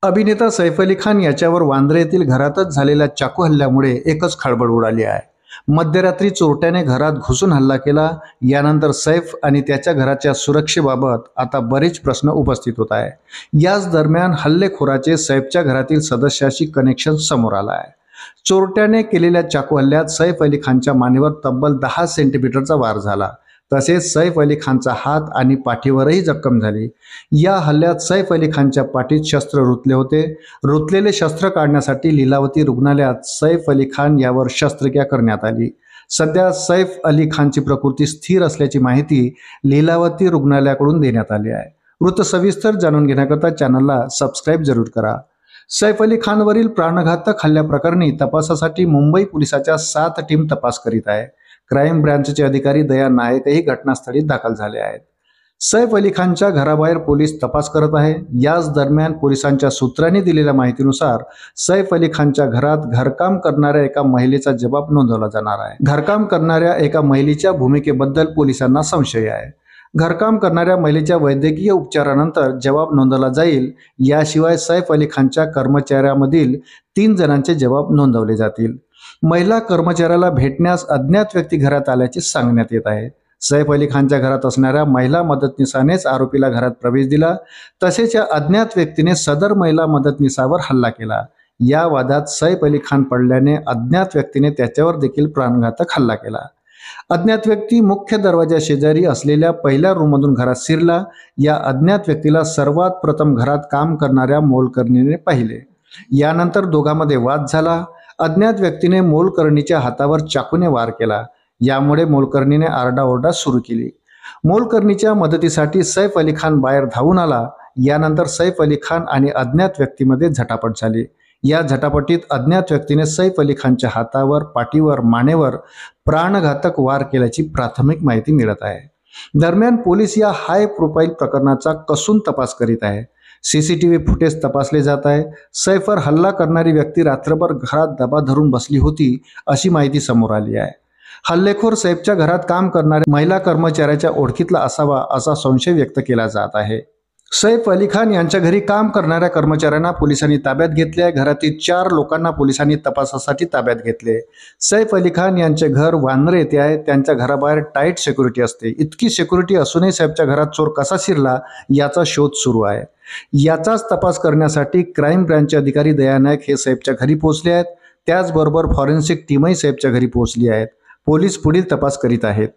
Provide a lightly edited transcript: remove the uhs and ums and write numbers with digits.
अभिनेता सैफ अली खान याच्यावर वांद्रे येथील घरातच झालेल्या चाकू हल्ल्यामुळे एकच खळबळ उडाली आहे। मध्यरात्री चोरट्याने घरात घुसून हल्ला केला। यानंतर सैफ आणि त्याच्या घराच्या सुरक्षेबाबत आता बरेच प्रश्न उपस्थित होत आहे। याच दरम्यान हल्लेखोराचे सैफच्या घरातील सदस्याशी कनेक्शन समोर आलं आहे। चोरट्याने केलेल्या चाकू हल्ल्यात सैफ अली खानच्या मानेवर तब्बल 10 सेंटीमीटरचा वार झाला। तसेच सैफ अली खानचा हात आणि पाठीवरही जखम झाली। या हल्ल्यात सैफ अली खानच्या पाठीत शस्त्र रुतले होते। रुतलेले शस्त्र काढण्यासाठी लीलावती रुग्णालयात सैफ अली खान यावर शस्त्रक्रिया करण्यात आली। सध्या सैफ अली खानची प्रकृती स्थिर असल्याची माहिती लीलावती रुग्णालयाकडून देण्यात आली आहे। वृत्त सविस्तर जाणून घेण्याकरता चॅनलला सबस्क्राईब जरूर करा। सैफ अली खानवरील प्राणघातक हल्ल्याप्रकरणी तपासासाठी मुंबई पोलिसाच्या 7 टीम तपास करीत आहे। क्राईम ब्रांचचे अधिकारी दया नायकही घटनास्थळी दाखल झाले आहेत। सैफ अली खानच्या घराबाहेर पोलीस तपास करत आहे। याच दरम्यान पोलिसांच्या सूत्रांनी दिलेल्या माहितीनुसार सैफ अली खानच्या घरात घरकाम करणाऱ्या एका महिलेचा जबाब नोंदवला जाणार आहे। घरकाम करणाऱ्या एका महिलेच्या भूमिकेबद्दल पोलिसांना संशय आहे। घरकाम करणाऱ्या महिलेच्या वैद्यकीय उपचारानंतर जबाब नोंदवला जाईल। याशिवाय सैफ अली खानच्या कर्मचाऱ्यामधील 3 जणांचे जबाब नोंदवले जातील। महिला कर्मचाऱ्याला भेटण्यास अज्ञात व्यक्ती घरात आल्याचे सांगण्यात येत आहे। सैफ अली खानच्या घरात असणाऱ्या महिला मदतनीसानेच आरोपीला घरात प्रवेश दिला। तसेच या अज्ञात व्यक्तीने सदर महिला मदतनीसावर हल्ला केला। या वादात सैफ अली खान पडल्याने अज्ञात व्यक्तीने त्याच्यावर देखील प्राणघातक हल्ला केला। अज्ञात व्यक्ती मुख्य दरवाजा शेजारी असलेल्या पहिल्या रूममधून घरात शिरला। या अज्ञात व्यक्तीला सर्वात प्रथम घरात काम करणाऱ्या मोलकरणीने पाहिले। यानंतर दोघांमध्ये वाद झाला। अज्ञात व्यक्तीने मोलकरणीच्या हातावर चाकूने वार केला। यामुळे मोलकरणीने आरडाओरडा सुरू केली। मोलकरणीच्या मदतीसाठी सैफ अली खान बाहेर धावून आला। यानंतर सैफ अली खान आणि अज्ञात व्यक्तीमध्ये झटापट झाली। या झटापटीत अज्ञात व्यक्तीने सैफ अली खानच्या हातावर, पाठीवर, मानेवर प्राणघातक वार केल्याची प्राथमिक माहिती मिळत आहे। दरम्यान पोलीस या हाय प्रोफाईल प्रकरणाचा कसून तपास करीत आहे। सीसीटीव्ही फुटेज तपासले जात आहे। सैफवर हल्ला करणारी व्यक्ती रात्रभर घरात दबा धरून बसली होती अशी माहिती समोर आली आहे। हल्लेखोर सैफच्या घरात काम करणाऱ्या महिला कर्मचाऱ्याच्या ओळखीतला असावा असा संशय व्यक्त केला जात आहे। सैफ अली खान यांच्या घरी काम करणाऱ्या कर्मचाऱ्यांना पोलिसांनी ताब्यात घेतले आहे। घरातील 4 लोकांना पोलिसांनी तपासासाठी ताब्यात घेतले। सैफ अली खान यांचे घर वांद्रे येथे आहे। त्यांच्या घराबाहेर टाईट सिक्युरिटी असते। इतकी सिक्युरिटी असूनही सैफच्या घरात चोर कसा शिरला याचा शोध सुरू आहे। याचाच तपास करण्यासाठी क्राईम ब्रांचचे अधिकारी दया नायक हे सैफच्या घरी पोहोचले आहेत। त्याचबरोबर फॉरेन्सिक टीमही सैफच्या घरी पोहोचली आहेत। पोलीस पुढील तपास करीत आहेत।